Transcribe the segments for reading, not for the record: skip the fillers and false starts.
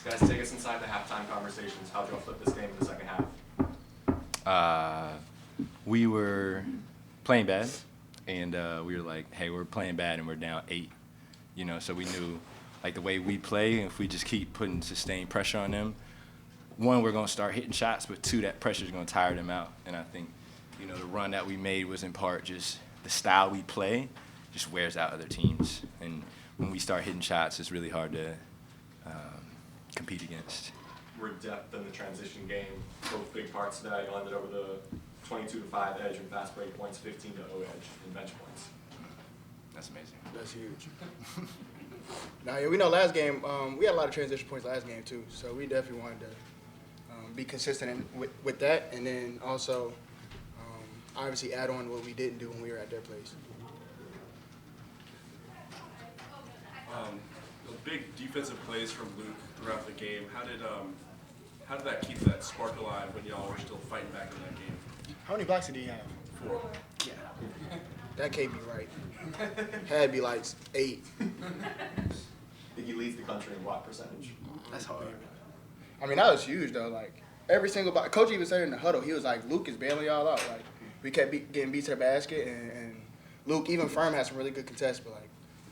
Guys, take us inside the halftime conversations. How'd y'all flip this game in the second half? We were playing bad, and we were like, hey, we're playing bad and we're down 8. So we knew like the way we play, if we just keep putting sustained pressure on them, 1, we're going to start hitting shots, but 2, that pressure is going to tire them out. And I think, the run that we made was in part just the style we play just wears out other teams. And when we start hitting shots, it's really hard to compete against. We're depth in the transition game. Both big parts of that. You landed over the 22-5 edge and fast break points, 15-0 edge and bench points. That's amazing. That's huge. Now, yeah, we know last game, we had a lot of transition points last game too, so we definitely wanted to be consistent with that, and then also obviously add on what we didn't do when we were at their place. The big defensive plays from Luke throughout the game. How did that keep that spark alive when y'all were still fighting back in that game? How many blocks did he have? 4. Yeah. That can't be right. Had to be like 8. I think he leads the country in block percentage. That's hard. I mean, that was huge though. Like every single block. Coach even said in the huddle, he was like, "Luke is bailing y'all out." Like we kept getting beat to the basket, and Luke, even Firm had some really good contests, but like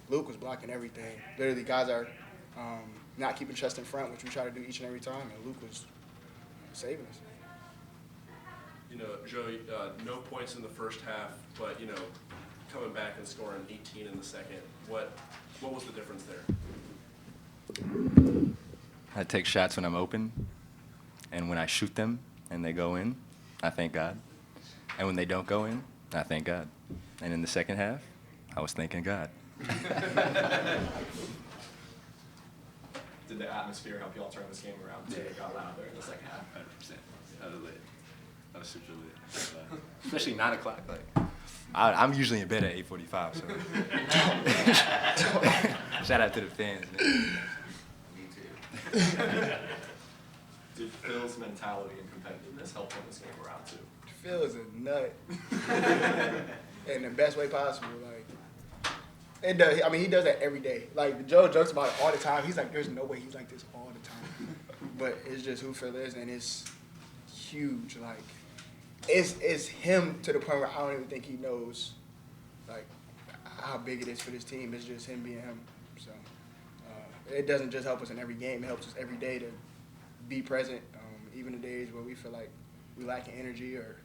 Luke was blocking everything. Literally, guys are not keeping chest in front, which we try to do each and every time, and Luke was saving us. Joe, no points in the first half, but coming back and scoring 18 in the second. What was the difference there? I take shots when I'm open, and when I shoot them and they go in, I thank God. And when they don't go in, I thank God. And in the second half, I was thanking God. Did the atmosphere help y'all turn this game around too? It got loud there in the second half. 100%. I was lit. I was super lit. Especially 9 o'clock. Like, I'm usually in bed at 8:45, so. Shout out to the fans, man. Me too. Did Phil's mentality and competitiveness help turn this game around too? Phil is a nut. In the best way possible. Like, it does. I mean, he does that every day. Like, Joe jokes about it all the time. He's like, there's no way he's like this all the time. But it's just who Phil is, and it's huge. Like, it's him to the point where I don't even think he knows, like, how big it is for this team. It's just him being him. So it doesn't just help us in every game. It helps us every day to be present, even the days where we feel like we lacking energy or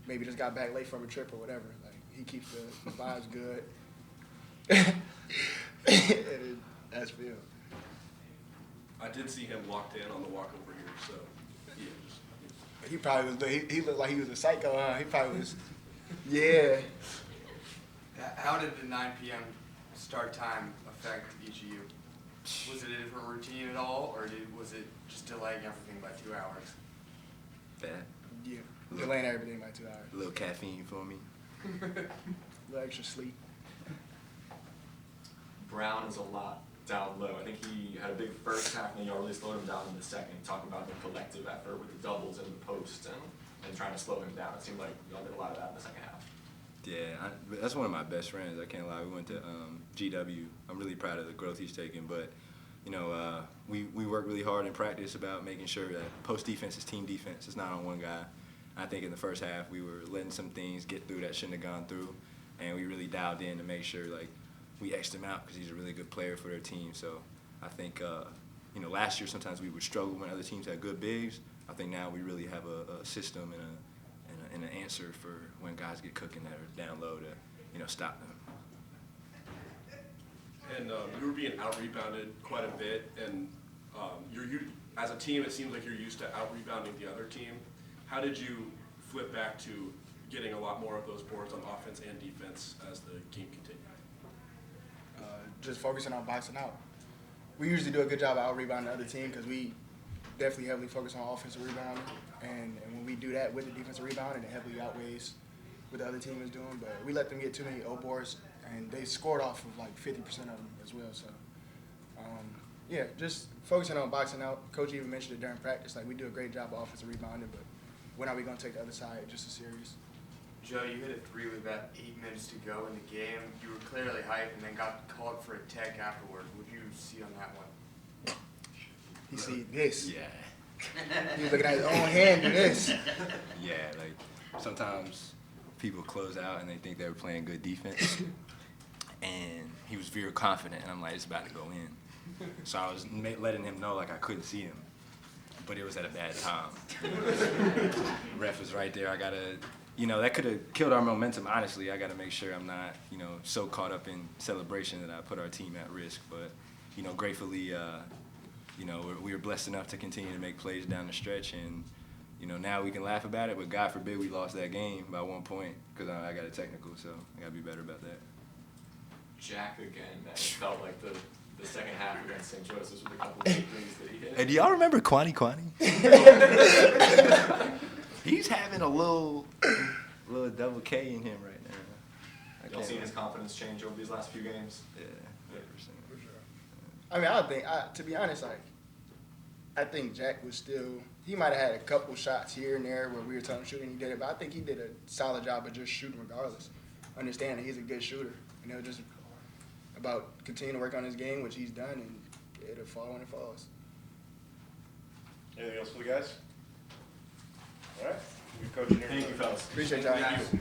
maybe just got back late from a trip or whatever. Like, he keeps the vibes good. That's Phil. I did see him locked in on the walk over here, so yeah. He probably was. He looked like he was a psycho. Huh? He probably was. Yeah. How did the 9 p.m. start time affect each of you? Was it a different routine at all, or was it just delaying everything by 2 hours? Bad. Yeah. Delaying everything by 2 hours. A little caffeine for me. A little extra sleep. Brown is a lot down low. I think he had a big first half, and then y'all really slowed him down in the second. Talking about the collective effort with the doubles and the post and trying to slow him down. It seemed like y'all did a lot of that in the second half. Yeah, that's one of my best friends. I can't lie. We went to GW. I'm really proud of the growth he's taken, but we work really hard in practice about making sure that post defense is team defense. It's not on one guy. I think in the first half we were letting some things get through that shouldn't have gone through, and we really dialed in to make sure like we X'd him out because he's a really good player for their team. So I think last year sometimes we would struggle when other teams had good bigs. I think now we really have a system and an answer for when guys get cooking that are down low to stop them. And you were being out-rebounded quite a bit, and you as a team, it seems like you're used to out-rebounding the other team. How did you flip back to getting a lot more of those boards on offense and defense as the game continued? Just focusing on boxing out. We usually do a good job of out-rebounding the other team because we definitely heavily focus on offensive rebounding. And when we do that with the defensive rebounding, it heavily outweighs what the other team is doing. But we let them get too many O boards, and they scored off of like 50% of them as well. So, yeah, just focusing on boxing out. Coach even mentioned it during practice. Like, we do a great job of offensive rebounding, but when are we going to take the other side just as serious? Joe, you hit a 3 with about 8 minutes to go in the game. You were clearly hyped and then got called for a tech afterward. What did you see on that one? he see this. Yeah. He was looking at his own hand and this. Yeah, like sometimes people close out and they think they were playing good defense. And he was very confident, and I'm like, it's about to go in. So I was letting him know, like, I couldn't see him. But it was at a bad time. Ref was right there. I got to, that could have killed our momentum, honestly. I got to make sure I'm not, so caught up in celebration that I put our team at risk. But, gratefully, we were blessed enough to continue to make plays down the stretch. And, now we can laugh about it, but God forbid we lost that game by 1 point because I got a technical, so I got to be better about that. Jack again, man. It felt like the second half against St. Joseph's with a couple of big threes that he hit. Hey, do y'all remember Kwani? He's having a little double K in him right now. Y'all seen his confidence change over these last few games? Yeah, 100%. For sure. I mean, to be honest, I think Jack was still, he might have had a couple shots here and there where we were telling him to shoot and he did it, but I think he did a solid job of just shooting regardless. Understanding he's a good shooter. And it was just about continuing to work on his game, which he's done, and it'll fall when it falls. Anything else for the guys? All right. Good coaching here. Thank you, fellas. Appreciate y'all. Thank you.